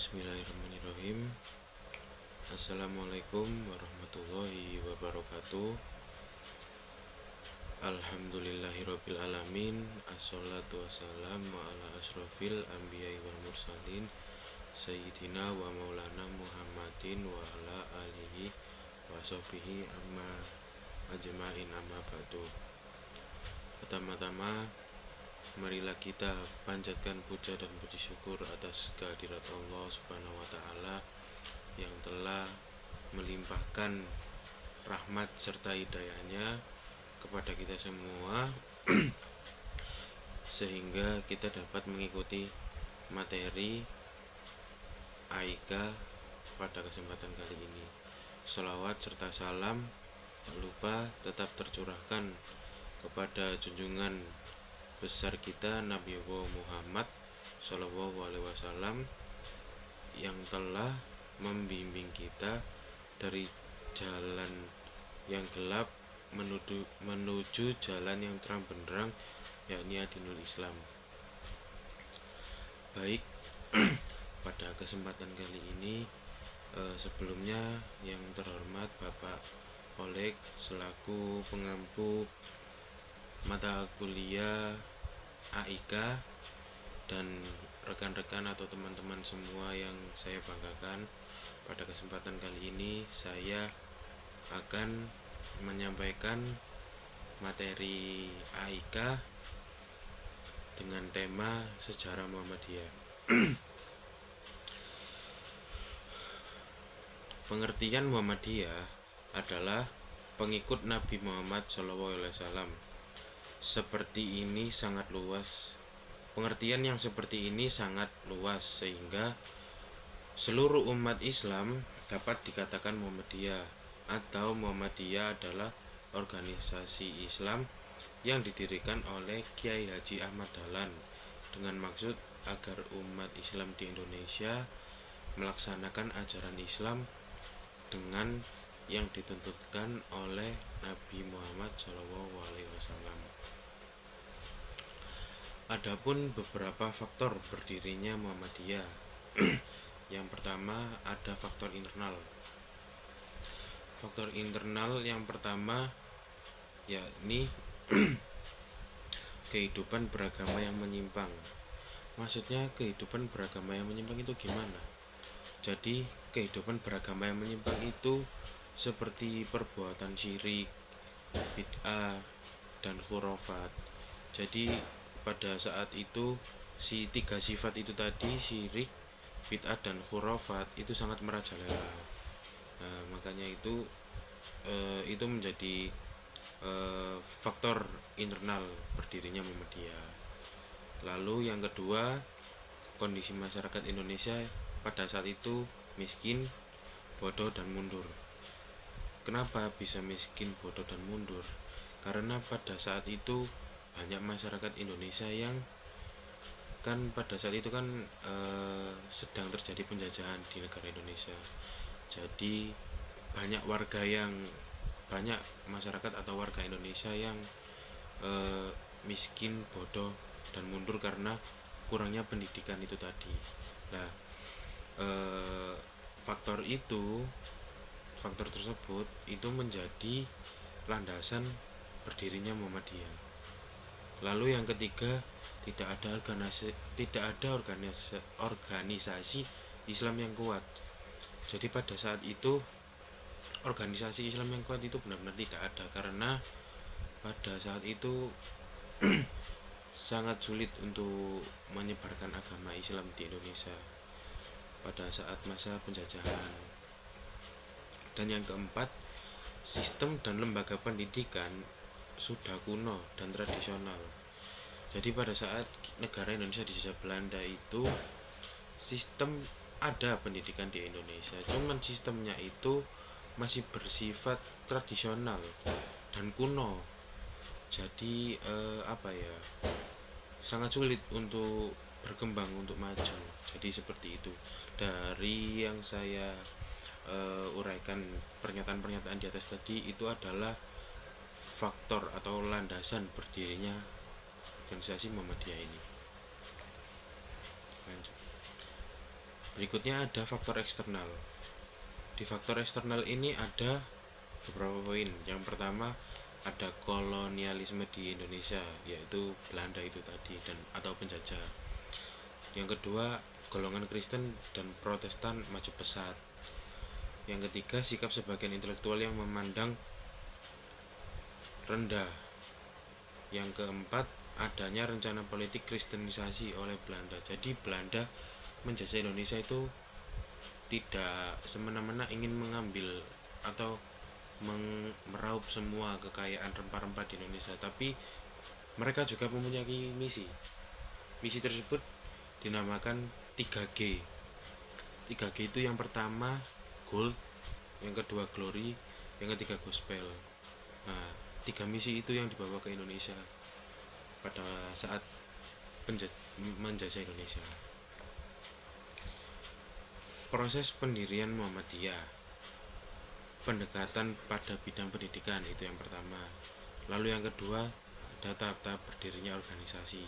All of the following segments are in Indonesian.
Bismillahirrahmanirrahim. Assalamualaikum warahmatullahi wabarakatuh. Alhamdulillahirabbil alamin. Assalatu wassalamu ala asrofil anbiya'i wal mursalin Sayyidina wa maulana Muhammadin wa ala alihi wa sahbihi amma ajma'in amma ba'du. Pertama-tama, marilah kita panjatkan puja dan puji syukur atas kehadirat Allah Subhanahu wa taala yang telah melimpahkan rahmat serta hidayahnya kepada kita semua sehingga kita dapat mengikuti materi AIKA pada kesempatan kali ini. Shalawat serta salam tak lupa tetap tercurahkan kepada junjungan besar kita Nabi Muhammad Shallallahu Alaihi Wasallam yang telah membimbing kita dari jalan yang gelap menuju jalan yang terang benderang, yakni Adinul Islam. Baik, pada kesempatan kali ini sebelumnya yang terhormat Bapak Oleg selaku pengampu mata kuliah AIKA dan rekan-rekan atau teman-teman semua yang saya banggakan, pada kesempatan kali ini saya akan menyampaikan materi AIKA dengan tema sejarah Muhammadiyah. Pengertian Muhammadiyah adalah pengikut Nabi Muhammad SAW. Seperti ini sangat luas. Pengertian yang seperti ini sangat luas sehingga seluruh umat Islam dapat dikatakan Muhammadiyah, atau Muhammadiyah adalah organisasi Islam yang didirikan oleh Kiai Haji Ahmad Dahlan dengan maksud agar umat Islam di Indonesia melaksanakan ajaran Islam dengan yang ditentukan oleh Nabi Muhammad SAW. Adapun beberapa faktor berdirinya Muhammadiyah. Yang pertama ada faktor internal. Faktor internal yang pertama yakni kehidupan beragama yang menyimpang. Maksudnya kehidupan beragama yang menyimpang itu gimana? Jadi kehidupan beragama yang menyimpang itu seperti perbuatan syirik, bid'ah, dan khurafat. Jadi pada saat itu si tiga sifat itu tadi, syirik, bid'ah, dan khurafat, itu sangat merajalela. Makanya itu menjadi faktor internal berdirinya Muhammadiyah. Lalu yang kedua, kondisi masyarakat Indonesia pada saat itu miskin, bodoh, dan mundur. Kenapa bisa miskin, bodoh, dan mundur? Karena pada saat itu banyak masyarakat Indonesia yang kan pada saat itu kan sedang terjadi penjajahan di negara Indonesia. Jadi banyak masyarakat atau warga Indonesia yang miskin, bodoh, dan mundur karena kurangnya pendidikan itu tadi. Nah, faktor tersebut itu menjadi landasan berdirinya Muhammadiyah. Lalu yang ketiga, tidak ada organisasi Islam yang kuat. Jadi pada saat itu organisasi Islam yang kuat itu benar-benar tidak ada, karena pada saat itu sangat sulit untuk menyebarkan agama Islam di Indonesia pada saat masa penjajahan. Dan yang keempat, sistem dan lembaga pendidikan sudah kuno dan tradisional. Jadi pada saat negara Indonesia dijajah Belanda itu sistem ada pendidikan di Indonesia, cuman sistemnya itu masih bersifat tradisional dan kuno. Jadi sangat sulit untuk berkembang, untuk maju. Jadi seperti itu. Dari yang saya uraikan pernyataan-pernyataan di atas tadi, itu adalah faktor atau landasan berdirinya organisasi Muhammadiyah ini. Lanjut. Berikutnya ada faktor eksternal. Di faktor eksternal ini ada beberapa poin. Yang pertama ada kolonialisme di Indonesia, yaitu Belanda itu tadi dan atau penjajah. Yang kedua, golongan Kristen dan Protestan maju pesat. Yang ketiga, sikap sebagian intelektual yang memandang rendah. Yang keempat, adanya rencana politik kristenisasi oleh Belanda. Jadi Belanda menjajah Indonesia itu tidak semena-mena ingin mengambil atau meraup semua kekayaan rempah-rempah di Indonesia, tapi mereka juga mempunyai misi. Misi tersebut dinamakan 3G. 3G itu yang pertama gold, yang kedua glory, yang ketiga gospel. Nah, 3 misi itu yang dibawa ke Indonesia pada saat menjajah Indonesia. Proses pendirian Muhammadiyah, pendekatan pada bidang pendidikan itu yang pertama. Lalu yang kedua ada tahap-tahap berdirinya organisasi.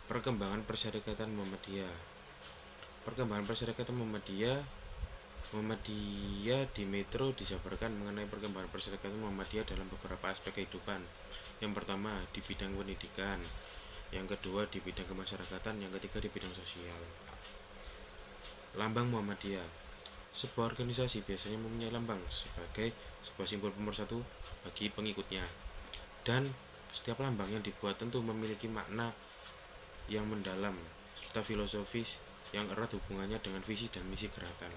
Perkembangan persyarikatan Muhammadiyah. Perkembangan persyarikatan Muhammadiyah di Metro dijabarkan mengenai perkembangan persyarikatan Muhammadiyah dalam beberapa aspek kehidupan. Yang pertama di bidang pendidikan, yang kedua di bidang kemasyarakatan, yang ketiga di bidang sosial. Lambang Muhammadiyah. Sebuah organisasi biasanya mempunyai lambang sebagai sebuah simbol pemersatu bagi pengikutnya, dan setiap lambang yang dibuat tentu memiliki makna yang mendalam serta filosofis yang erat hubungannya dengan visi dan misi gerakan.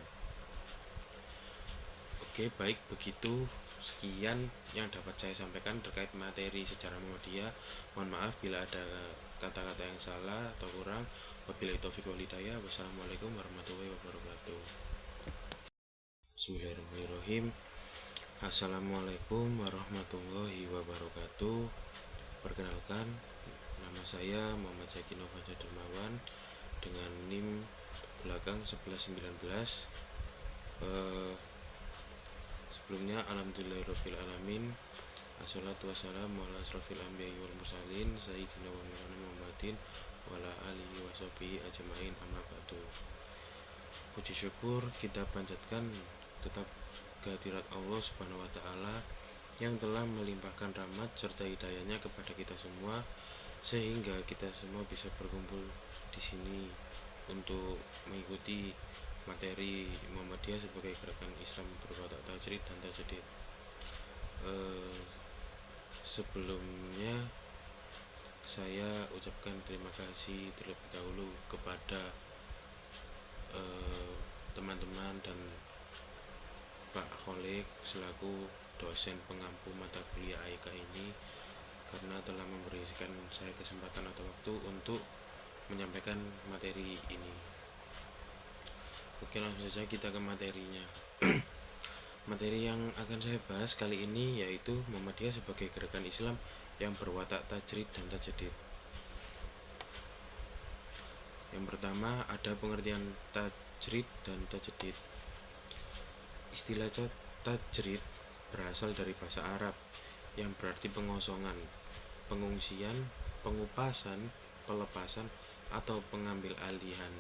Oke, baik, begitu sekian yang dapat saya sampaikan terkait materi sejarah Muhammadiyah. Mohon maaf bila ada kata-kata yang salah atau kurang. Wabillahi taufiq wal hidayah. Wassalamualaikum warahmatullahi wabarakatuh. Bismillahirrahmanirrahim. Assalamualaikum warahmatullahi wabarakatuh. Perkenalkan, nama saya Muhammad Zaki Novansyah Dermawan dengan NIM belakang 1119. Sebelumnya alhamdulillahirrahmanirrahim. Assalatu wassalamu ala asrofil anbiya'i wal mursalin sayyidina wa maulana Muhammadin wa ala alihi wa sahbihi ajma'in, amma ba'du. Puji syukur kita panjatkan tetap kehadirat Allah Subhanahu wa taala yang telah melimpahkan rahmat serta hidayahnya kepada kita semua, sehingga kita semua bisa berkumpul di sini untuk mengikuti materi Muhammadiyah sebagai gerakan Islam berwatak tajrid dan tajdid. Sebelumnya saya ucapkan terima kasih terlebih dahulu kepada teman-teman dan Pak Kholik selaku dosen pengampu mata kuliah AIK ini karena telah memberikan saya kesempatan atau waktu untuk menyampaikan materi ini. Oke, langsung saja kita ke materinya. Materi yang akan saya bahas kali ini yaitu Muhammadiyah sebagai gerakan Islam yang berwatak tajrid dan tajdid. Yang pertama ada pengertian tajrid dan tajdid. Istilah tajrid berasal dari bahasa Arab yang berarti pengosongan, pengungsian, pengupasan, pelepasan, atau pengambil alihan.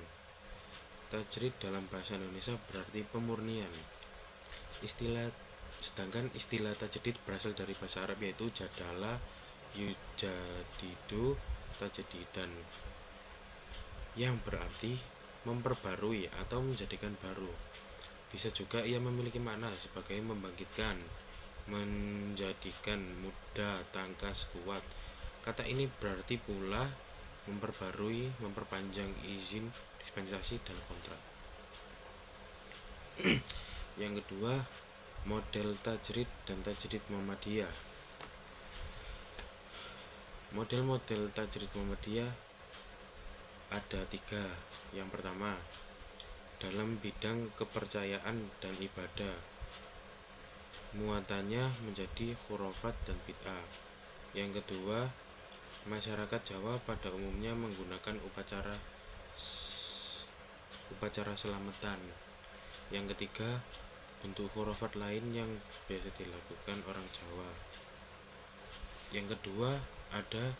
Tajrid dalam bahasa Indonesia berarti pemurnian. Sedangkan istilah tajdid berasal dari bahasa Arab yaitu jadala yujadidu tajdidan, yang berarti memperbarui atau menjadikan baru. Bisa juga ia memiliki makna sebagai membangkitkan, menjadikan muda, tangkas, kuat. Kata ini berarti pula memperbarui, memperpanjang izin, dispensasi, dan kontrak. Yang kedua, model tajrid dan tajdid Muhammadiyah. Model-model tajrid Muhammadiyah ada 3. Yang pertama, dalam bidang kepercayaan dan ibadah, muatannya menjadi khurafat dan bid'ah. Yang kedua, masyarakat Jawa pada umumnya menggunakan upacara selamatan. Yang ketiga, bentuk khurafat lain yang biasa dilakukan orang Jawa. Yang kedua, ada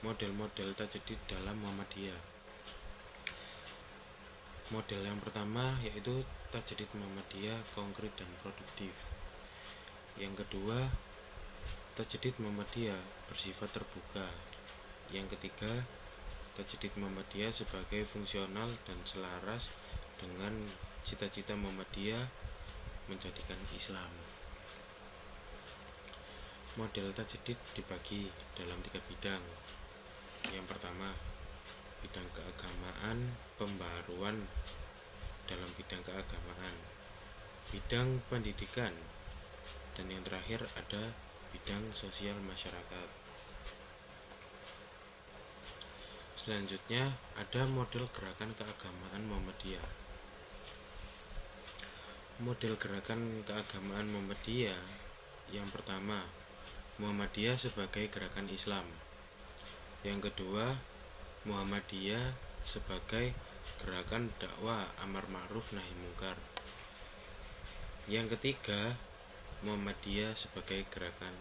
model-model tajdid dalam Muhammadiyah. Model yang pertama yaitu Tajdid Muhammadiyah konkret dan produktif. Yang kedua, Tajdid Muhammadiyah bersifat terbuka. Yang ketiga, Tajdid Muhammadiyah sebagai fungsional dan selaras dengan cita-cita Muhammadiyah menjadikan Islam. Model tajdid dibagi dalam 3 bidang. Yang pertama, bidang keagamaan, pembaruan dalam bidang keagamaan, bidang pendidikan, dan yang terakhir ada bidang sosial masyarakat. Selanjutnya ada model gerakan keagamaan Muhammadiyah. Model gerakan keagamaan Muhammadiyah yang pertama, Muhammadiyah sebagai gerakan Islam. Yang kedua, Muhammadiyah sebagai gerakan dakwah amar ma'ruf nahi mungkar. Yang ketiga, Muhammadiyah sebagai gerakan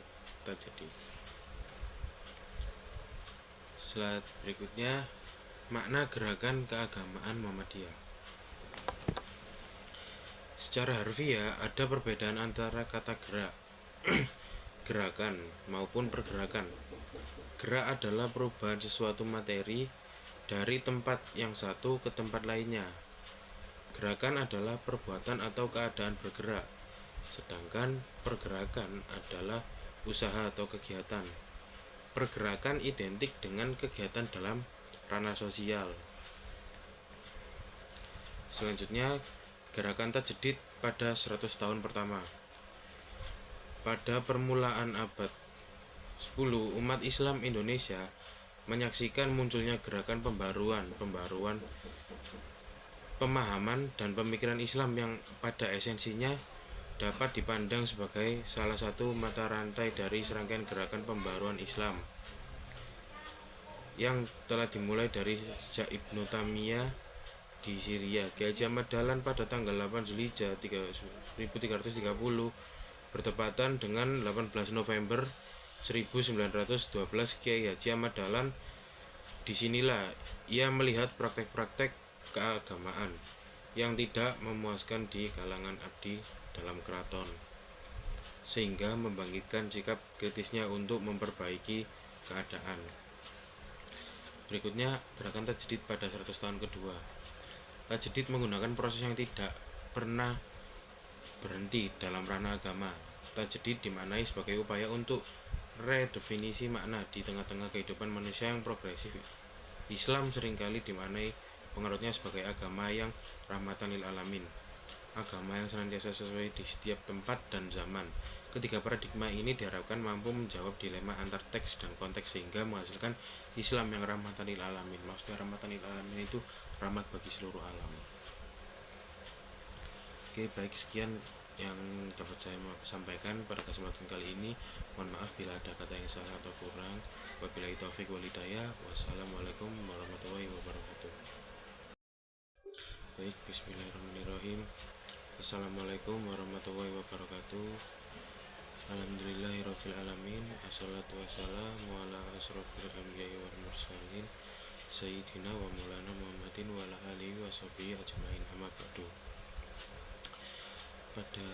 tajdid. Slide berikutnya, makna gerakan keagamaan Muhammadiyah. Secara harfiah ada perbedaan antara kata gerak gerakan maupun pergerakan. Gerak adalah perubahan sesuatu materi dari tempat yang satu ke tempat lainnya. Gerakan adalah perbuatan atau keadaan bergerak, sedangkan pergerakan adalah usaha atau kegiatan. Pergerakan identik dengan kegiatan dalam ranah sosial. Selanjutnya, gerakan tajdid pada 100 tahun pertama. Pada permulaan abad 10, umat Islam Indonesia menyaksikan munculnya gerakan pembaruan pemahaman dan pemikiran Islam yang pada esensinya dapat dipandang sebagai salah satu mata rantai dari serangkaian gerakan pembaruan Islam yang telah dimulai dari sejak Ibnu Taimiyah di Syria. Kiai Haji Ahmad Dahlan pada tanggal 8 Zulhijjah 1330 bertepatan dengan 18 November 1912, Kiai Haji Ahmad Dahlan disinilah ia melihat praktek-praktek keagamaan yang tidak memuaskan di kalangan abdi dalam keraton, sehingga membangkitkan sikap kritisnya untuk memperbaiki keadaan. Berikutnya, gerakan tajdid pada 100 tahun kedua. Tajdid menggunakan proses yang tidak pernah berhenti dalam ranah agama. Tajdid dimaknai sebagai upaya untuk redefinisi makna di tengah-tengah kehidupan manusia yang progresif. Islam seringkali dimaknai pengaruhnya sebagai agama yang rahmatan lil alamin, agama yang senantiasa sesuai di setiap tempat dan zaman. Ketiga paradigma ini diharapkan mampu menjawab dilema antar teks dan konteks sehingga menghasilkan Islam yang rahmatan lil alamin. Maksudnya rahmatan lil alamin itu rahmat bagi seluruh alam. Oke, baik, sekian yang dapat saya sampaikan pada kesempatan kali ini. Mohon maaf bila ada kata yang salah atau kurang. Wabillahi taufik wal hidayah. Wassalamualaikum warahmatullahi wabarakatuh. Baik, bismillahirrahmanirrahim. Assalamualaikum warahmatullahi wabarakatuh. Alhamdulillahirabbil alamin. Assalatu wassalamu ala asrofil anbiya'i wal mursalin sayyidina wa maulana Muhammadin wa ala alihi washabihi ajmain, amma ba'du. Pada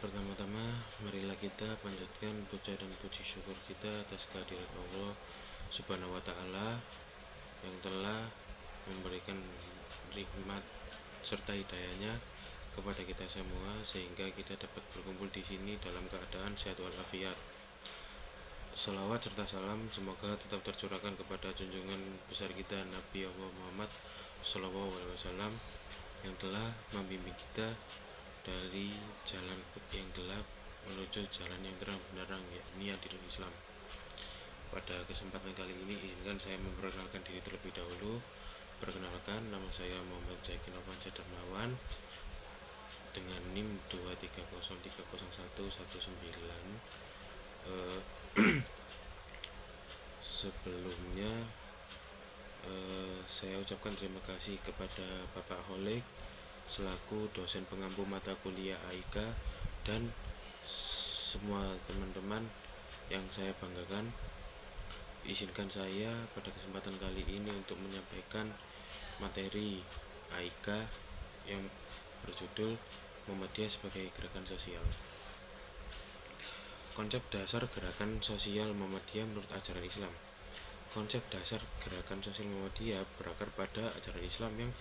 pertama-tama marilah kita panjatkan puja dan puji syukur kita atas kehadirat Allah Subhanahu wa taala yang telah memberikan nikmat serta hidayahnya kepada kita semua sehingga kita dapat berkumpul di sini dalam keadaan sehat walafiat. Salawat serta salam semoga tetap tercurahkan kepada junjungan besar kita Nabi Allah Muhammad SAW yang telah membimbing kita dari jalan yang gelap menuju jalan yang terang benderang, yakni adilan Islam. Pada kesempatan kali ini izinkan saya memperkenalkan diri terlebih dahulu. Perkenalkan, nama saya Muhammad Zaki Novansyah Darmawan dengan NIM 2303119. Sebelumnya saya ucapkan terima kasih kepada Bapak Holik selaku dosen pengampu mata kuliah AIKA dan semua teman-teman yang saya banggakan. Izinkan saya pada kesempatan kali ini untuk menyampaikan materi AIK yang berjudul Muhammadiyah sebagai Gerakan Sosial. Konsep dasar gerakan sosial Muhammadiyah menurut ajaran Islam. Konsep dasar gerakan sosial Muhammadiyah berakar pada ajaran Islam yang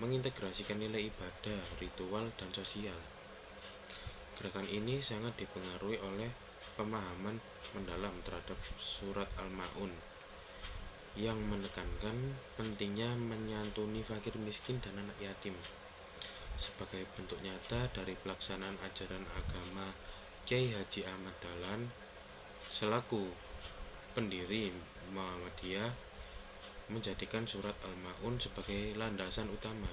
mengintegrasikan nilai ibadah, ritual, dan sosial. Gerakan ini sangat dipengaruhi oleh pemahaman mendalam terhadap surat Al-Ma'un yang menekankan pentingnya menyantuni fakir miskin dan anak yatim sebagai bentuk nyata dari pelaksanaan ajaran agama Kiai Haji Ahmad Dahlan selaku pendiri Muhammadiyah menjadikan surat Al-Ma'un sebagai landasan utama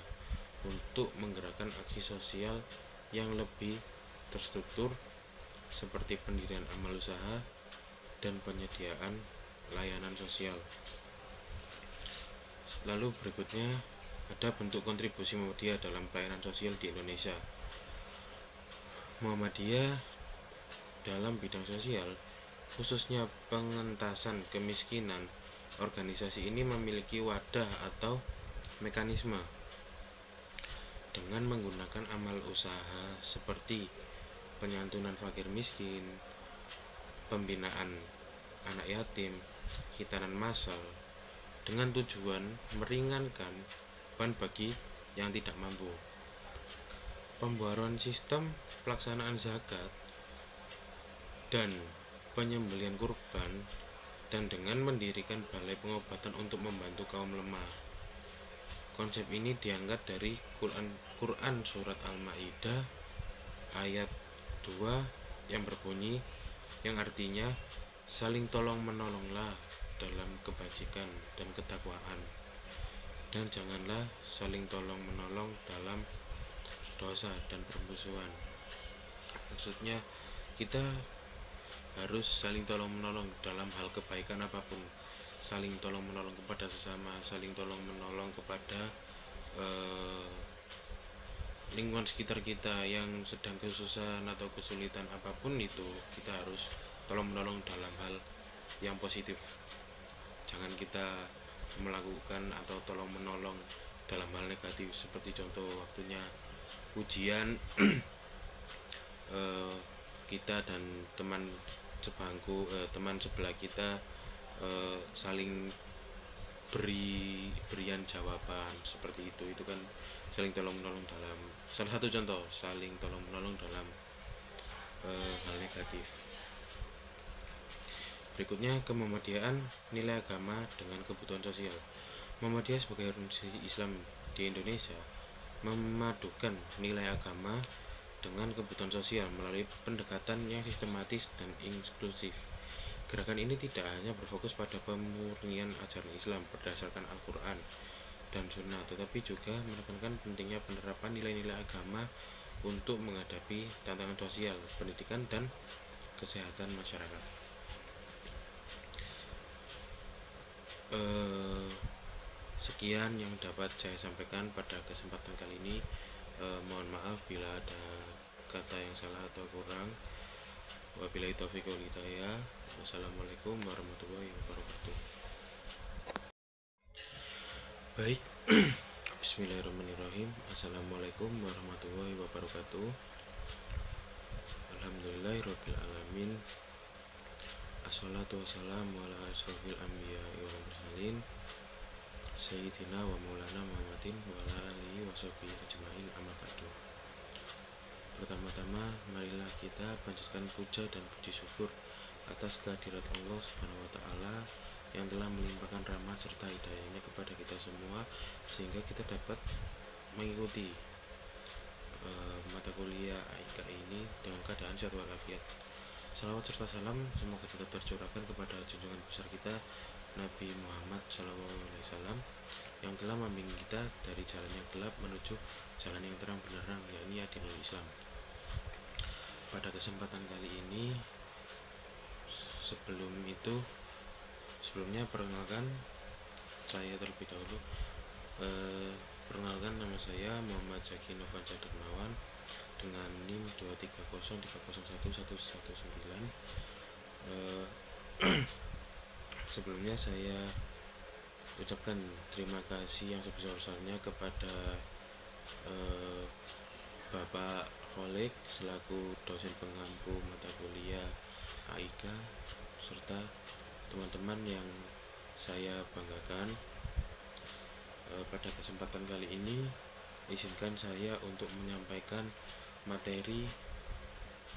untuk menggerakkan aksi sosial yang lebih terstruktur seperti pendirian amal usaha dan penyediaan layanan sosial. Lalu berikutnya ada bentuk kontribusi Muhammadiyah dalam pelayanan sosial di Indonesia. Muhammadiyah dalam bidang sosial, khususnya pengentasan kemiskinan, organisasi ini memiliki wadah atau mekanisme dengan menggunakan amal usaha seperti penyantunan fakir miskin, pembinaan anak yatim, hitanan massal, dengan tujuan meringankan beban bagi yang tidak mampu. Pembaruan sistem pelaksanaan zakat dan penyembelihan kurban, dan dengan mendirikan balai pengobatan untuk membantu kaum lemah. Konsep ini diangkat dari Quran surat Al-Maidah ayat 2 yang berbunyi, yang artinya saling tolong menolonglah dalam kebajikan dan ketakwaan, dan janganlah saling tolong menolong dalam dosa dan permusuhan. Maksudnya kita harus saling tolong menolong dalam hal kebaikan apapun, saling tolong menolong kepada sesama, saling tolong menolong kepada lingkungan sekitar kita yang sedang kesusahan atau kesulitan apapun itu, kita harus tolong menolong dalam hal yang positif. Jangan kita melakukan atau tolong menolong dalam hal negatif, seperti contoh waktunya ujian kita dan teman sebangku, teman sebelah kita saling berian jawaban seperti itu kan saling tolong menolong dalam salah satu contoh saling tolong menolong dalam hal negatif. Berikutnya, kemuhammadiyaan, nilai agama dengan kebutuhan sosial. Muhammadiyah sebagai organisasi Islam di Indonesia memadukan nilai agama dengan kebutuhan sosial melalui pendekatan yang sistematis dan inklusif. Gerakan ini tidak hanya berfokus pada pemurnian ajaran Islam berdasarkan Al-Quran dan Sunnah, tetapi juga menekankan pentingnya penerapan nilai-nilai agama untuk menghadapi tantangan sosial, pendidikan, dan kesehatan masyarakat. Sekian yang dapat saya sampaikan pada kesempatan kali ini. Mohon maaf bila ada kata yang salah atau kurang. Wabillahi taufiq wal hidayah. Wassalamualaikum warahmatullahi wabarakatuh. Baik. Bismillahirrahmanirrahim. Assalamualaikum warahmatullahi wabarakatuh. Alhamdulillahirabbil alamin. Assalatu wassalamu ala asyrofil anbiya wal mursalin Sayyidina wa maulana Muhammadin wa ala alihi wa sahbihi ajma'in, amma ba'du. Pertama-tama marilah kita panjatkan puja dan puji syukur atas kehadirat Allah Subhanahu wa taala yang telah melimpahkan rahmat serta hidayahnya kepada kita semua sehingga kita dapat mengikuti mata kuliah AIK ini dengan keadaan sehat walafiat. Salawat serta salam semoga tetap tercurahkan kepada junjungan besar kita Nabi Muhammad SAW yang telah membimbing kita dari jalan yang gelap menuju jalan yang terang benderang, yakni dinul Islam. Pada kesempatan kali ini, sebelumnya perkenalkan saya terlebih dahulu. Perkenalkan, nama saya Muhammad Zaki Novansyah Darmawan dengan NIM 230301119. Sebelumnya saya ucapkan terima kasih yang sebesar-besarnya kepada Bapak Kholik selaku dosen pengampu mata kuliah AIKA serta teman-teman yang saya banggakan. Pada kesempatan kali ini izinkan saya untuk menyampaikan materi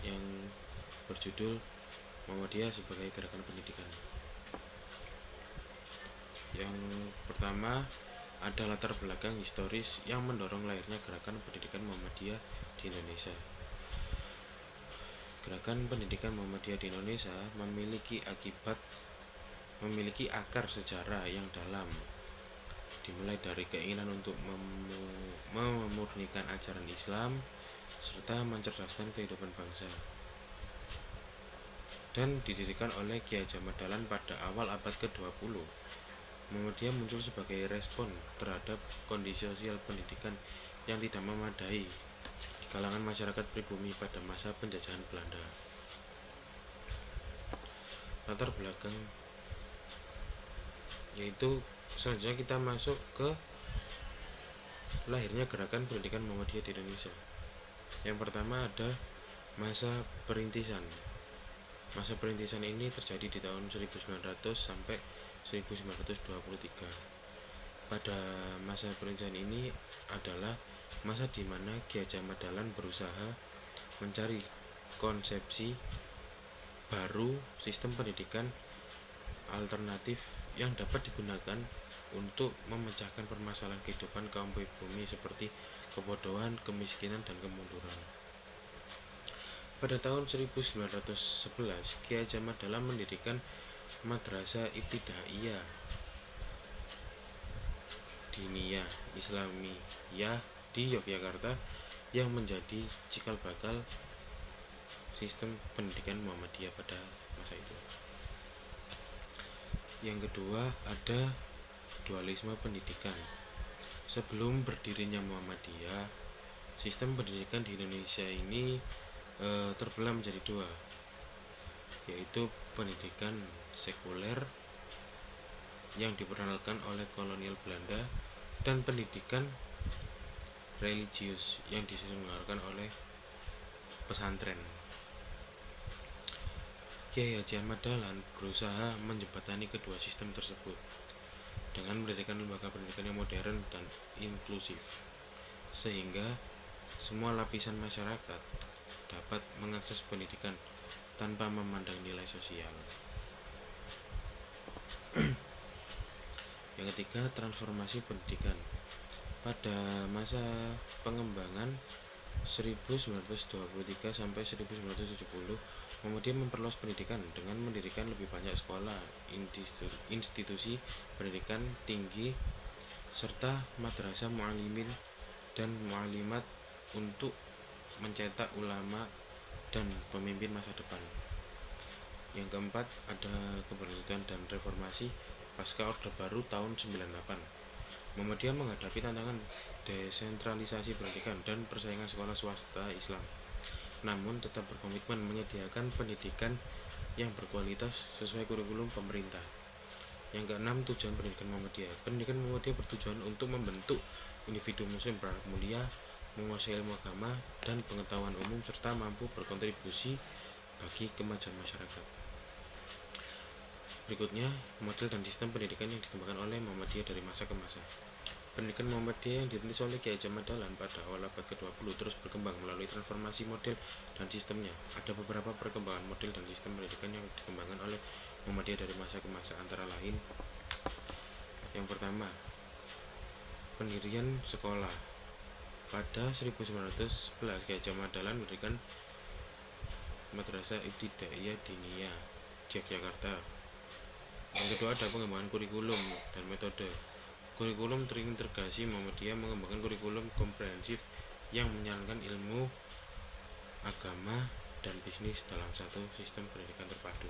yang berjudul Muhammadiyah sebagai Gerakan Pendidikan. Yang pertama ada latar belakang historis yang mendorong lahirnya Gerakan Pendidikan Muhammadiyah di Indonesia. Gerakan Pendidikan Muhammadiyah di Indonesia memiliki akar sejarah yang dalam, dimulai dari keinginan untuk memurnikan ajaran Islam serta mencerdaskan kehidupan bangsa, dan didirikan oleh Ki Hajar Ahmad Dahlan pada awal abad ke-20. Muhammadiyah muncul sebagai respon terhadap kondisi sosial pendidikan yang tidak memadai di kalangan masyarakat pribumi pada masa penjajahan Belanda. Latar belakang yaitu selanjutnya kita masuk ke lahirnya Gerakan Pendidikan Muhammadiyah di Indonesia. Yang pertama ada masa perintisan. Masa perintisan ini terjadi di tahun 1900 sampai 1923. Pada masa perintisan ini adalah masa di mana Ki Hajar Ahmad Dahlan berusaha mencari konsepsi baru sistem pendidikan alternatif yang dapat digunakan untuk memecahkan permasalahan kehidupan kaum pribumi seperti kebodohan, kemiskinan, dan kemunduran. Pada tahun 1911, Ki Hajar Ahmad Dahlan mendirikan Madrasah Ibtidaiyah Diniyah Islamiyah di Yogyakarta yang menjadi cikal bakal sistem pendidikan Muhammadiyah pada masa itu. Yang kedua ada dualisme pendidikan. Sebelum berdirinya Muhammadiyah, sistem pendidikan di Indonesia ini terbelah menjadi dua, yaitu pendidikan sekuler yang diperkenalkan oleh kolonial Belanda dan pendidikan religius yang diselenggarakan oleh pesantren. Kiai Haji Ahmad Dahlan berusaha menjembatani kedua sistem tersebut dengan mendirikan lembaga pendidikan yang modern dan inklusif, sehingga semua lapisan masyarakat dapat mengakses pendidikan tanpa memandang nilai sosial. Yang ketiga, transformasi pendidikan. Pada masa pengembangan 1923 sampai 1970, Muhammadiyah memperluas pendidikan dengan mendirikan lebih banyak sekolah, institusi pendidikan tinggi, serta madrasah mu'allimin dan mu'allimat untuk mencetak ulama dan pemimpin masa depan. Yang keempat ada keberlanjutan dan reformasi pasca Orde Baru tahun 98. Muhammadiyah menghadapi tantangan desentralisasi pendidikan dan persaingan sekolah swasta Islam, namun tetap berkomitmen menyediakan pendidikan yang berkualitas sesuai kurikulum pemerintah. Yang keenam, tujuan pendidikan Muhammadiyah. Pendidikan Muhammadiyah bertujuan untuk membentuk individu muslim berakhlak mulia, menguasai ilmu agama dan pengetahuan umum, serta mampu berkontribusi bagi kemajuan masyarakat. Berikutnya, model dan sistem pendidikan yang dikembangkan oleh Muhammadiyah dari masa ke masa. Pendidikan Muhammadiyah yang dirintis oleh Ki Hajar Ahmad Dahlan pada awal abad ke-20 terus berkembang melalui transformasi model dan sistemnya. Ada beberapa perkembangan model dan sistem pendidikan yang dikembangkan oleh Muhammadiyah dari masa ke masa, antara lain: yang pertama, pendirian sekolah. Pada 1911, Ki Hajar Ahmad Dahlan mendirikan Madrasah Ibtidaiyah Diniyah di Yogyakarta. Yang kedua ada pengembangan kurikulum dan metode. Kurikulum terintegrasi. Muhammadiyah mengembangkan kurikulum komprehensif yang menjalankan ilmu, agama, dan bisnis dalam satu sistem pendidikan terpadu.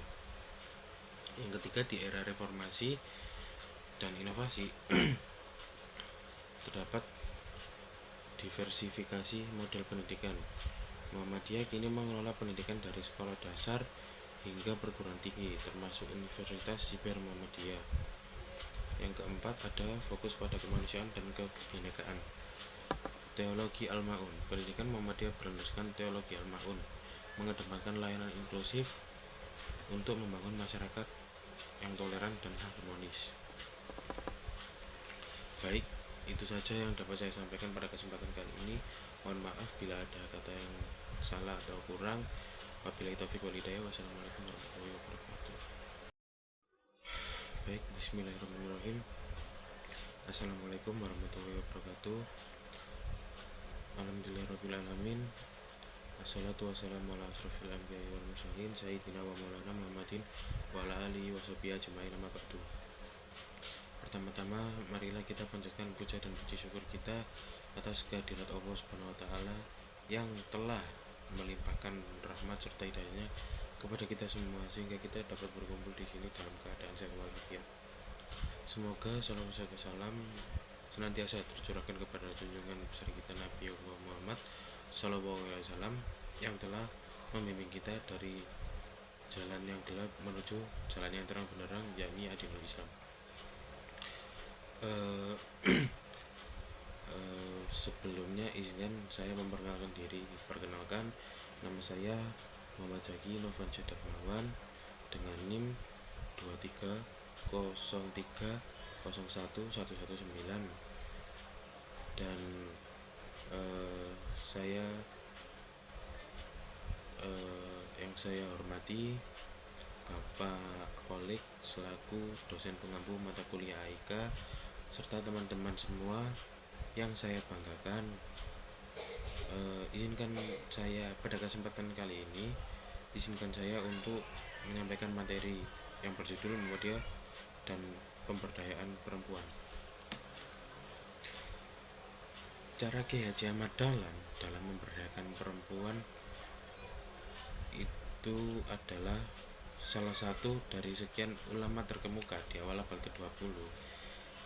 Yang ketiga, di era reformasi dan inovasi terdapat diversifikasi model pendidikan. Muhammadiyah kini mengelola pendidikan dari sekolah dasar hingga perguruan tinggi, termasuk Universitas Siber Muhammadiyah. Yang keempat ada fokus pada kemanusiaan dan kebinekaan. Teologi Al-Ma'un. Pendidikan Muhammadiyah berlandaskan teologi Al-Ma'un, mengedepankan layanan inklusif untuk membangun masyarakat yang toleran dan harmonis. Baik, itu saja yang dapat saya sampaikan pada kesempatan kali ini. Mohon maaf bila ada kata yang salah atau kurang. Wabillahi taufiq wal hidayah. Wassalamualaikum warahmatullahi wabarakatuh. Baik, bismillahirrahmanirrahim. Assalamualaikum warahmatullahi wabarakatuh. Alhamdulillahirrahmanirrahim. Assalatu wassalamu ala asrofil anbiya'i wal mursalin sayyidina wa maulana Muhammadin wa ala alihi wa sahbihi ajma'in amma ba'du. Pertama-tama marilah kita panjatkan puja dan puji syukur kita atas kehadirat Allah Subhanahu wa taala yang telah melimpahkan rahmat serta hidayahnya kepada kita semua sehingga kita dapat berkumpul di sini dalam keadaan sehat walafiat. Semoga salawat serta salam senantiasa tercurahkan kepada junjungan besar kita Nabi Muhammad Sallallahu Alaihi Wasallam yang telah membimbing kita dari jalan yang gelap menuju jalan yang terang benderang, yakni adilul Islam. Sebelumnya izinkan saya memperkenalkan diri. Perkenalkan, nama saya Muhammad Zaki Novansyah Darmawan dengan NIM 23030311119 dan yang saya hormati Bapak Kholik selaku dosen pengampu mata kuliah AIK serta teman-teman semua yang saya banggakan. Izinkan saya pada kesempatan kali ini untuk menyampaikan materi yang berjudul Muhammadiyah dan Pemberdayaan Perempuan. Cara Kiai Haji Ahmad Dahlan dalam memberdayakan perempuan itu adalah salah satu dari sekian ulama terkemuka di awal abad ke-20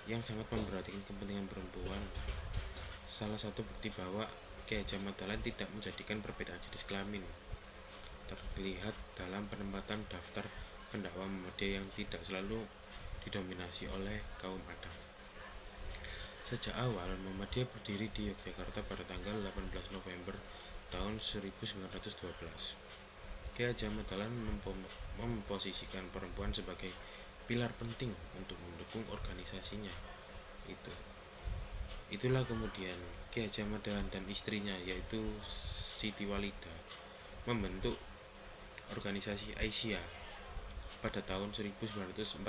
yang sangat memperhatikan kepentingan perempuan. Salah satu bukti bahwa Kiai Haji Ahmad Dahlan tidak menjadikan perbedaan jenis kelamin terlihat dalam penempatan daftar pendakwah Muhammadiyah yang tidak selalu didominasi oleh kaum Adam. Sejak awal, Muhammadiyah berdiri di Yogyakarta pada tanggal 18 November tahun 1912. Kiai Haji Ahmad Dahlan memposisikan perempuan sebagai pilar penting untuk mendukung organisasinya. Itulah kemudian Kiai Haji Ahmad Dahlan dan istrinya yaitu Siti Walidah membentuk organisasi Aisyah pada tahun 1914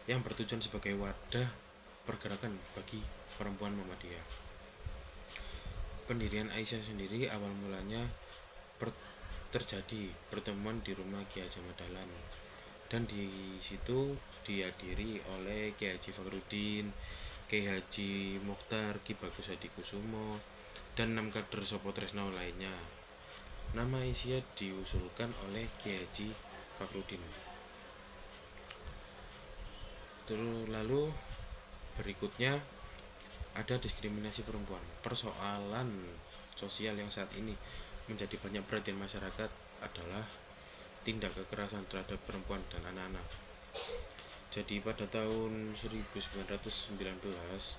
yang bertujuan sebagai wadah pergerakan bagi perempuan Muhammadiyah. Pendirian Aisyah sendiri awal mulanya terjadi pertemuan di rumah Kiai Haji Ahmad Dahlan dan di situ dihadiri oleh Kiai Haji Fakhruddin, Kiai Haji Mokhtar, Ki Bagus Hadikusumo dan 6 kader Sopo Tresno lainnya. Nama Aisyah diusulkan oleh Kiai Haji Fakhruddin. Lalu berikutnya ada diskriminasi perempuan. Persoalan sosial yang saat ini menjadi banyak perhatian masyarakat adalah tindak kekerasan terhadap perempuan dan anak-anak. Jadi pada tahun 1919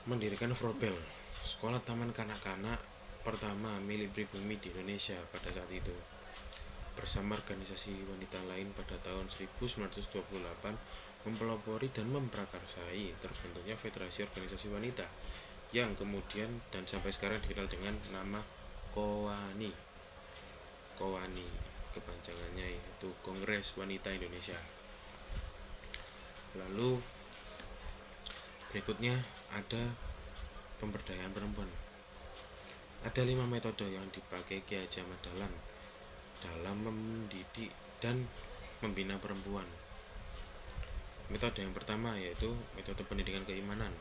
mendirikan Frobel, sekolah taman kanak-kanak pertama milik pribumi di Indonesia pada saat itu. Bersama organisasi wanita lain pada tahun 1928 mempelopori dan memprakarsai terbentuknya Federasi Organisasi Wanita yang kemudian dan sampai sekarang dikenal dengan nama KOWANI. KOWANI kepanjangannya yaitu Kongres Wanita Indonesia. Lalu berikutnya ada pemberdayaan perempuan. Ada 5 metode yang dipakai Kiai Haji Ahmad Dahlan dalam mendidik dan membina perempuan. Metode yang pertama yaitu metode pendidikan keimanan.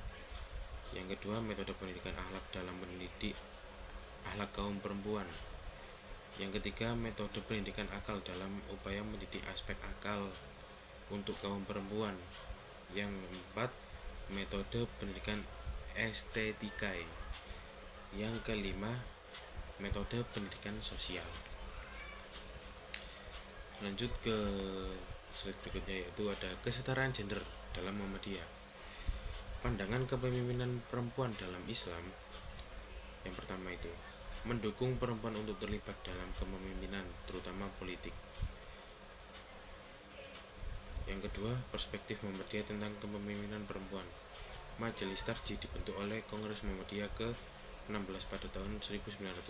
Yang kedua, metode pendidikan akhlak dalam mendidik akhlak kaum perempuan. Yang ketiga, metode pendidikan akal dalam upaya mendidik aspek akal untuk kaum perempuan. Yang keempat, metode pendidikan estetika. Yang kelima, metode pendidikan sosial. Lanjut ke Slide berikutnya yaitu ada kesetaraan gender dalam Muhammadiyah. Pandangan kepemimpinan perempuan dalam Islam, yang pertama itu mendukung perempuan untuk terlibat dalam kepemimpinan, terutama politik. Yang kedua, perspektif Muhammadiyah tentang kepemimpinan perempuan. Majelis Tarjih dibentuk oleh Kongres Muhammadiyah ke-16 pada tahun 1927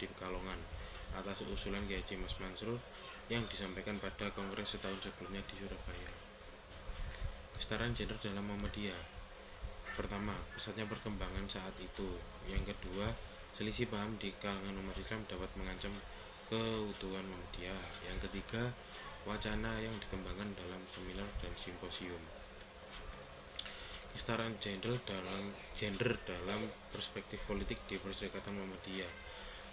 di Pekalongan atas usulan Kiai Haji Mas Mansur yang disampaikan pada kongres setahun sebelumnya di Surabaya. Kesetaraan gender dalam Muhammadiyah. Pertama, pesatnya perkembangan saat itu. Yang kedua, selisih paham di kalangan umat Islam dapat mengancam keutuhan Muhammadiyah. Yang ketiga, wacana yang dikembangkan dalam seminar dan simposium. Kesetaraan gender dalam perspektif politik di Perserikatan Muhammadiyah.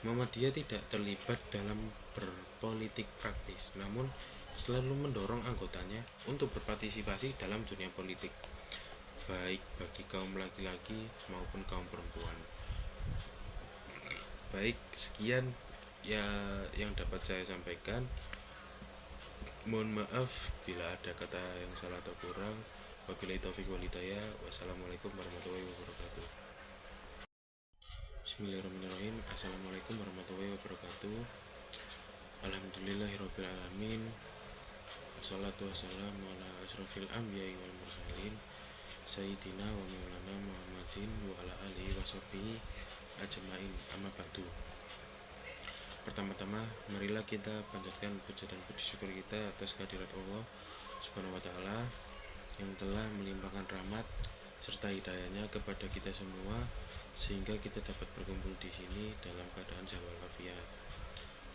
Muhammadiyah tidak terlibat dalam berpolitik praktis, namun selalu mendorong anggotanya untuk berpartisipasi dalam dunia politik, baik bagi kaum laki-laki maupun kaum perempuan. Baik, sekian ya yang dapat saya sampaikan. Mohon maaf bila ada kata yang salah atau kurang. Wabillahi taufiq wal hidayah. Wassalamualaikum warahmatullahi wabarakatuh. Bismillahirrahmanirrahim. Assalamualaikum warahmatullahi wabarakatuh. Alhamdulillahirabbil alamin. Wassalatu wassalamu ala asrofil anbiya'i wal mursalin Sayyidina wa maulana Muhammadin wa ala alihi wa sahbihi ajmain, amma ba'du. Pertama-tama, marilah kita panjatkan puja dan puji syukur kita atas kehadirat Allah Subhanahu wa taala yang telah melimpahkan rahmat serta hidayahnya kepada kita semua sehingga kita dapat berkumpul di sini dalam keadaan sehat walafiat.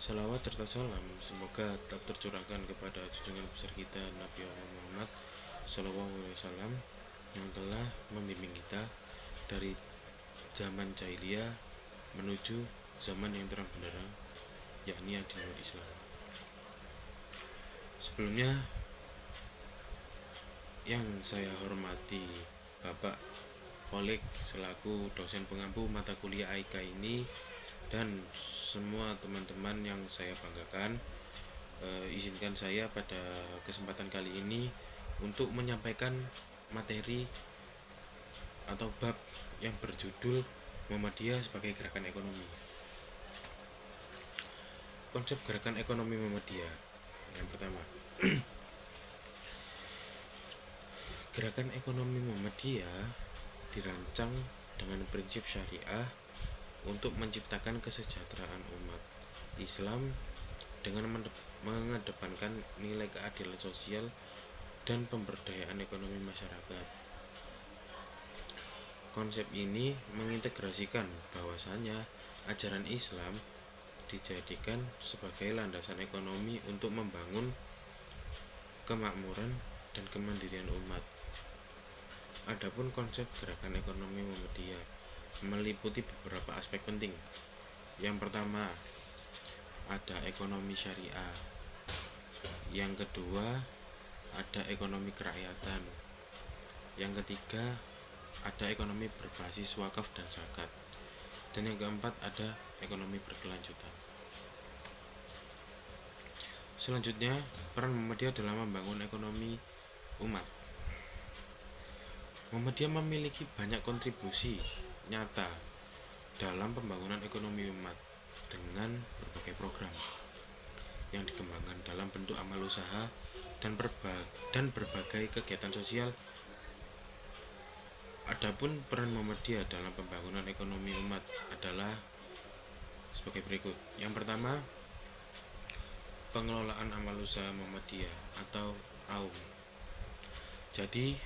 Salawat serta salam semoga tetap tercurahkan kepada junjungan besar kita Nabi Muhammad SAW yang telah membimbing kita dari zaman jahiliyah menuju zaman yang terang benderang, yakni dinul Islam. Sebelumnya, yang saya hormati Bapak Kholik selaku dosen pengampu mata kuliah AIK ini dan semua teman-teman yang saya banggakan, izinkan saya pada kesempatan kali ini untuk menyampaikan materi atau bab yang berjudul Muhammadiyah sebagai gerakan ekonomi. Konsep gerakan ekonomi Muhammadiyah. Yang pertama, gerakan ekonomi Muhammadiyah dirancang dengan prinsip syariah untuk menciptakan kesejahteraan umat Islam dengan mengedepankan nilai keadilan sosial dan pemberdayaan ekonomi masyarakat. Konsep ini mengintegrasikan bahwasanya ajaran Islam dijadikan sebagai landasan ekonomi untuk membangun kemakmuran dan kemandirian umat. Adapun konsep gerakan ekonomi Muhammadiyah meliputi beberapa aspek penting. Yang pertama, ada ekonomi syariah. Yang kedua, ada ekonomi kerakyatan. Yang ketiga, ada ekonomi berbasis wakaf dan zakat. Dan yang keempat, ada ekonomi berkelanjutan. Selanjutnya, peran Muhammadiyah dalam membangun ekonomi umat. Muhammadiyah memiliki banyak kontribusi nyata dalam pembangunan ekonomi umat dengan berbagai program yang dikembangkan dalam bentuk amal usaha dan berbagai kegiatan sosial. Adapun peran Muhammadiyah dalam pembangunan ekonomi umat adalah sebagai berikut. Yang pertama, pengelolaan amal usaha Muhammadiyah atau AUM. Jadi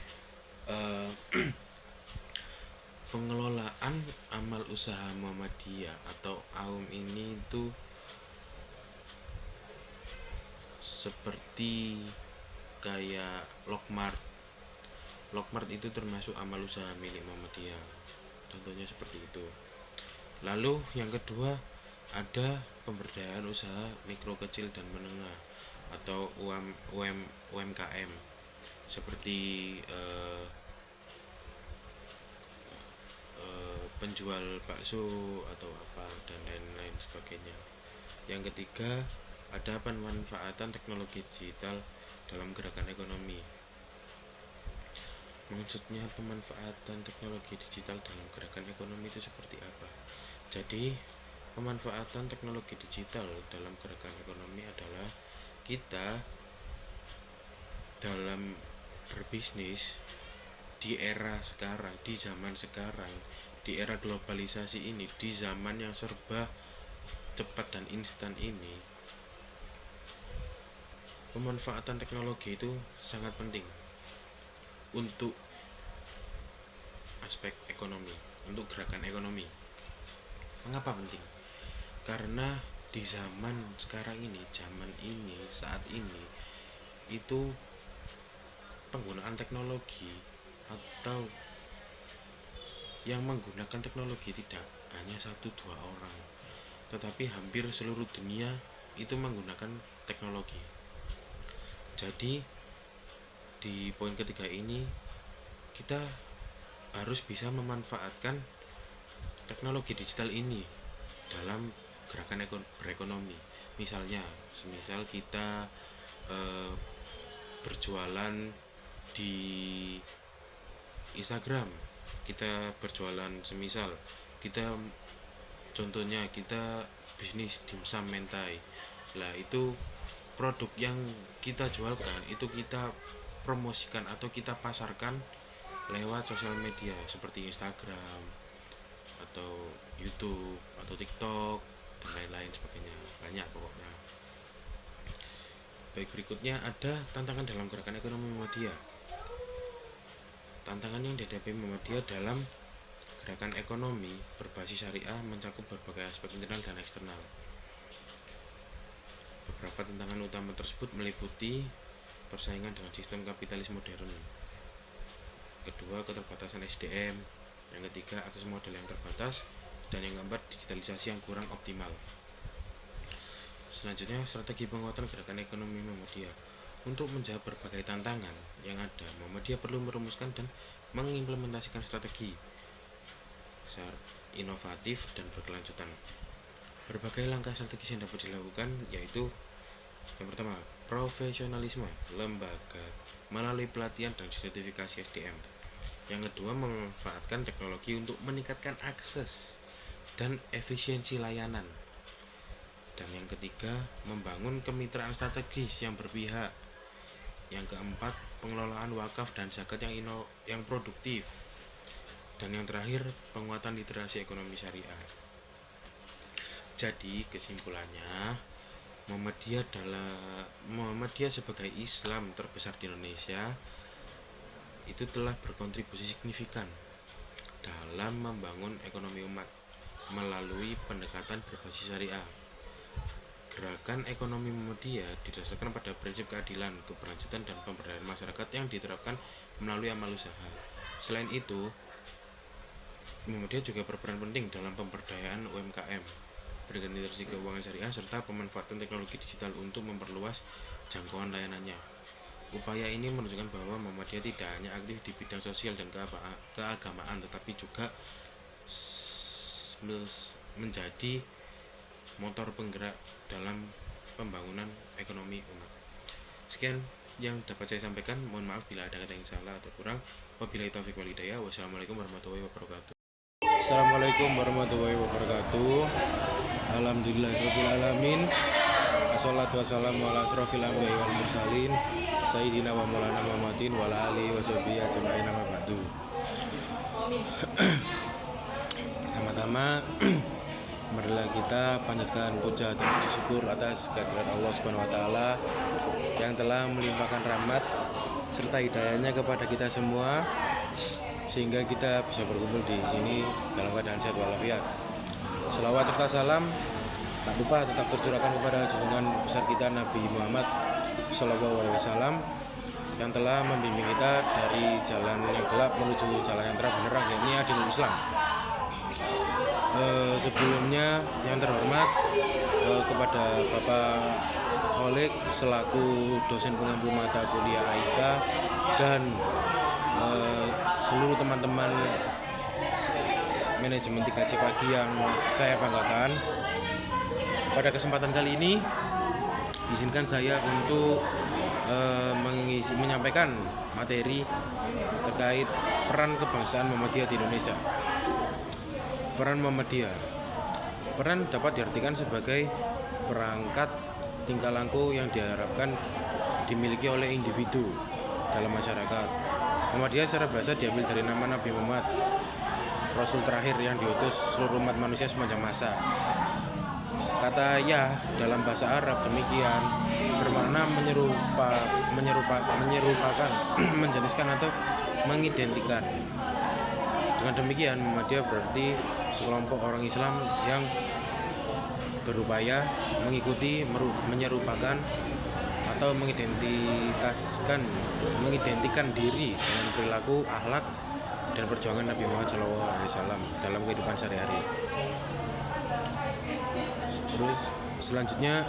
pengelolaan amal usaha Muhammadiyah atau AUM ini itu seperti kayak Lokmart. Lokmart itu termasuk amal usaha milik Muhammadiyah. Contohnya seperti itu. Lalu yang kedua, ada pemberdayaan usaha mikro, kecil dan menengah atau UMKM seperti penjual bakso atau apa dan lain-lain sebagainya. Yang ketiga, ada pemanfaatan teknologi digital dalam gerakan ekonomi. Maksudnya pemanfaatan teknologi digital dalam gerakan ekonomi itu seperti apa? Jadi, pemanfaatan teknologi digital dalam gerakan ekonomi adalah kita dalam berbisnis di era sekarang, di zaman sekarang, di era globalisasi ini, di zaman yang serba cepat dan instan ini, pemanfaatan teknologi itu sangat penting untuk aspek ekonomi, untuk gerakan ekonomi. Mengapa penting? Karena di zaman sekarang ini, saat ini, itu penggunaan teknologi atau yang menggunakan teknologi tidak hanya 1-2 orang, tetapi hampir seluruh dunia itu menggunakan teknologi. Jadi di poin ketiga ini kita harus bisa memanfaatkan teknologi digital ini dalam gerakan berekonomi. Semisal kita berjualan di Instagram, kita berjualan, semisal kita contohnya kita bisnis dimsum mentai. Lah itu produk yang kita jualkan itu kita promosikan atau kita pasarkan lewat sosial media seperti Instagram atau YouTube atau TikTok dan lain-lain sebagainya. Banyak pokoknya. Baik, berikutnya ada tantangan dalam gerakan ekonomi Muhammadiyah. Tantangan yang dihadapi Muhammadiyah dalam gerakan ekonomi berbasis syariah mencakup berbagai aspek internal dan eksternal. Beberapa tantangan utama tersebut meliputi persaingan dengan sistem kapitalis modern, kedua keterbatasan SDM, yang ketiga akses modal yang terbatas, dan yang keempat digitalisasi yang kurang optimal. Selanjutnya, strategi penguatan gerakan ekonomi Muhammadiyah. Untuk menjawab berbagai tantangan yang ada, Muhammadiyah perlu merumuskan dan mengimplementasikan strategi secara inovatif dan berkelanjutan. Berbagai langkah strategis yang dapat dilakukan yaitu yang pertama, profesionalisme lembaga melalui pelatihan dan sertifikasi SDM. Yang kedua, memanfaatkan teknologi untuk meningkatkan akses dan efisiensi layanan. Dan yang ketiga, membangun kemitraan strategis yang berpihak. Yang keempat, pengelolaan wakaf dan zakat yang produktif. Dan yang terakhir, penguatan literasi ekonomi syariah. Jadi kesimpulannya, Muhammadiyah sebagai Islam terbesar di Indonesia itu telah berkontribusi signifikan dalam membangun ekonomi umat melalui pendekatan berbasis syariah. Gerakan ekonomi Muhammadiyah didasarkan pada prinsip keadilan, keberlanjutan, dan pemberdayaan masyarakat yang diterapkan melalui amal usaha. Selain itu, Muhammadiyah juga berperan penting dalam pemberdayaan UMKM, pendidikan literasi keuangan syariah, serta pemanfaatan teknologi digital untuk memperluas jangkauan layanannya. Upaya ini menunjukkan bahwa Muhammadiyah tidak hanya aktif di bidang sosial dan keagamaan, tetapi juga menjadi motor penggerak dalam pembangunan ekonomi umat. Sekian yang dapat saya sampaikan. Mohon maaf bila ada kata yang salah atau kurang. Wabillahi taufiq wal hidayah. Wassalamualaikum warahmatullahi wabarakatuh. Assalamualaikum warahmatullahi wabarakatuh. Alhamdulillahirabbil alamin. Wassalatu wassalamu ala asrofil anbiya'i wal mursalin sayyidina wa maulana Muhammadin wa ala alihi wa sahbihi ajma'in amma ba'du. Pertama-tama marilah kita panjatkan puja dan puji syukur atas kehadirat Allah Subhanahu wa taala yang telah melimpahkan rahmat serta hidayahnya kepada kita semua sehingga kita bisa berkumpul di sini dalam keadaan sehat walafiat. Selawat serta salam tak lupa tetap tercurahkan kepada junjungan besar kita Nabi Muhammad SAW yang telah membimbing kita dari jalan yang gelap menuju jalan yang terang benderang, yakni adilul Islam. Sebelumnya yang terhormat kepada Bapak Kholik selaku dosen pengampu mata kuliah AIK dan seluruh teman-teman manajemen 3C pagi yang saya banggakan. Pada kesempatan kali ini izinkan saya untuk menyampaikan materi terkait peran kebangsaan Muhammadiyah di Indonesia. Peran Muhammadiyah. Peran dapat diartikan sebagai perangkat tingkah laku yang diharapkan dimiliki oleh individu dalam masyarakat. Muhammadiyah secara bahasa diambil dari nama Nabi Muhammad, Rasul terakhir yang diutus seluruh umat manusia sepanjang masa. Kata ya dalam bahasa Arab demikian bermakna menyerupakan, menjeniskan atau mengidentikan. Dengan demikian Muhammadiyah berarti sekelompok orang Islam yang berupaya mengikuti, menyerupakan atau mengidentikan diri dengan perilaku, akhlak dan perjuangan Nabi Muhammad SAW dalam kehidupan sehari-hari. Terus selanjutnya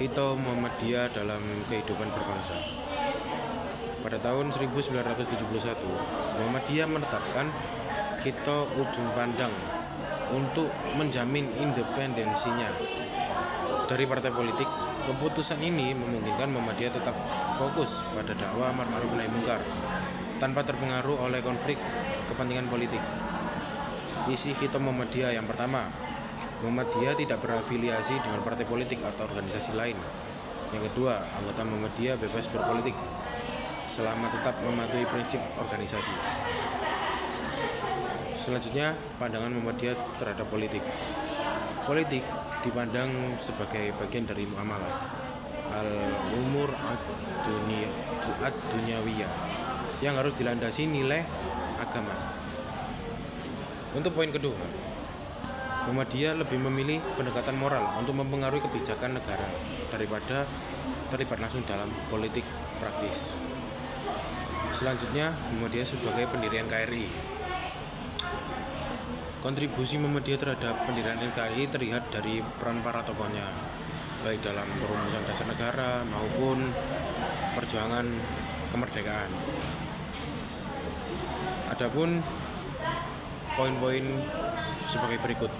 Hito Muhammadiyah dalam kehidupan berbangsa. Pada tahun 1971 Muhammadiyah menetapkan Hito ujung pandang untuk menjamin independensinya dari partai politik. Keputusan ini memungkinkan Muhammadiyah tetap fokus pada dakwah amar ma'ruf nahi munkar tanpa terpengaruh oleh konflik kepentingan politik. Isi Hito Muhammadiyah yang pertama, Muhammadiyah tidak berafiliasi dengan partai politik atau organisasi lain. Yang kedua, anggota Muhammadiyah bebas berpolitik selama tetap mematuhi prinsip organisasi. Selanjutnya, pandangan Muhammadiyah terhadap politik. Politik dipandang sebagai bagian dari muamalah al-umur ad-dunyawiyah yang harus dilandasi nilai agama. Untuk poin kedua, Muhammadiyah lebih memilih pendekatan moral untuk mempengaruhi kebijakan negara daripada terlibat langsung dalam politik praktis. Selanjutnya, Muhammadiyah sebagai pendirian KRI. Kontribusi Muhammadiyah terhadap pendirian NKRI terlihat dari peran para tokohnya, baik dalam perumusan dasar negara maupun perjuangan kemerdekaan. Adapun poin-poin sebagai berikut.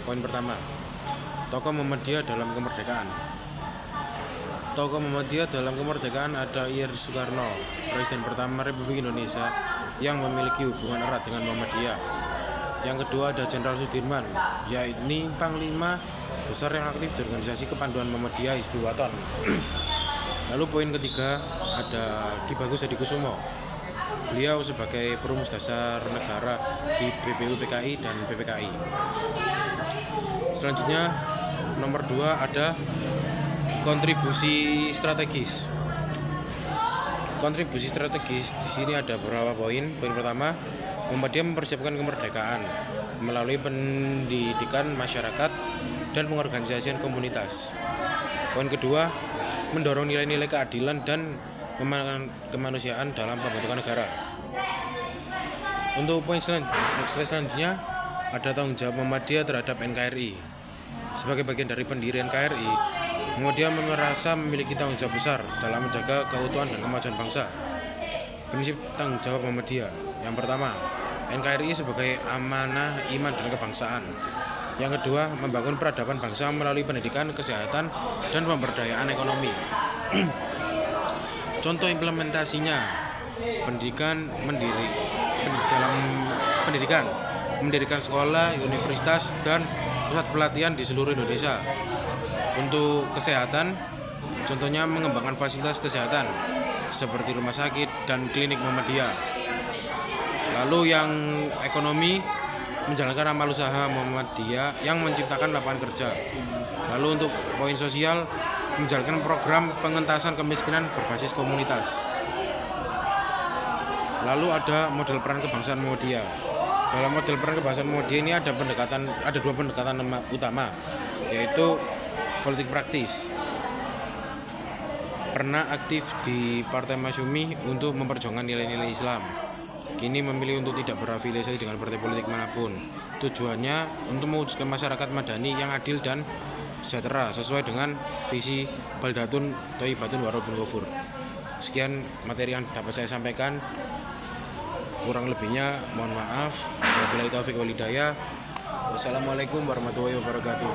Poin pertama, tokoh Muhammadiyah dalam kemerdekaan. Tokoh Muhammadiyah dalam kemerdekaan ada Ir Soekarno, Presiden pertama Republik Indonesia yang memiliki hubungan erat dengan Muhammadiyah. Yang kedua ada Jenderal Sudirman, yakni Panglima besar yang aktif di organisasi kepanduan Muhammadiyah Hizbul Wathan. Lalu poin ketiga ada Ki Bagus Hadikusumo. Beliau sebagai perumus dasar negara di BPU PKI dan PPKI. Selanjutnya nomor 2 ada kontribusi strategis. Kontribusi strategis di sini ada beberapa poin. Poin pertama, Muhammadiyah mempersiapkan kemerdekaan melalui pendidikan masyarakat dan pengorganisasian komunitas. Poin kedua, mendorong nilai-nilai keadilan dan kemanusiaan dalam pembentukan negara. Untuk poin selanjutnya ada tanggung jawab Muhammadiyah terhadap NKRI. Sebagai bagian dari pendirian KRI, Muhammadiyah merasa memiliki tanggung jawab besar dalam menjaga keutuhan dan kemajuan bangsa. Prinsip tanggung jawab Muhammadiyah. Yang pertama, NKRI sebagai amanah iman dan kebangsaan. Yang kedua, membangun peradaban bangsa melalui pendidikan, kesehatan, dan pemberdayaan ekonomi. Contoh implementasinya, mendirikan sekolah, universitas, dan pusat pelatihan di seluruh Indonesia. Untuk kesehatan, contohnya mengembangkan fasilitas kesehatan seperti rumah sakit dan klinik Muhammadiyah. Lalu yang ekonomi, menjalankan amal usaha Muhammadiyah yang menciptakan lapangan kerja. Lalu untuk poin sosial, menjalankan program pengentasan kemiskinan berbasis komunitas. Lalu ada model peran kebangsaan Muhammadiyah. Dalam model peran kebangsaan Muhammadiyah ini ada dua pendekatan utama, yaitu politik praktis. Pernah aktif di Partai Masyumi untuk memperjuangkan nilai-nilai Islam. Kini memilih untuk tidak berafiliasi dengan partai politik manapun. Tujuannya untuk mewujudkan masyarakat madani yang adil dan sejahtera sesuai dengan visi Baldatun Thayyibatun Warabun Ghafur. Sekian materi yang dapat saya sampaikan. Kurang lebihnya mohon maaf. Wabillahi taufiq wal hidayah. Wassalamualaikum warahmatullahi wabarakatuh.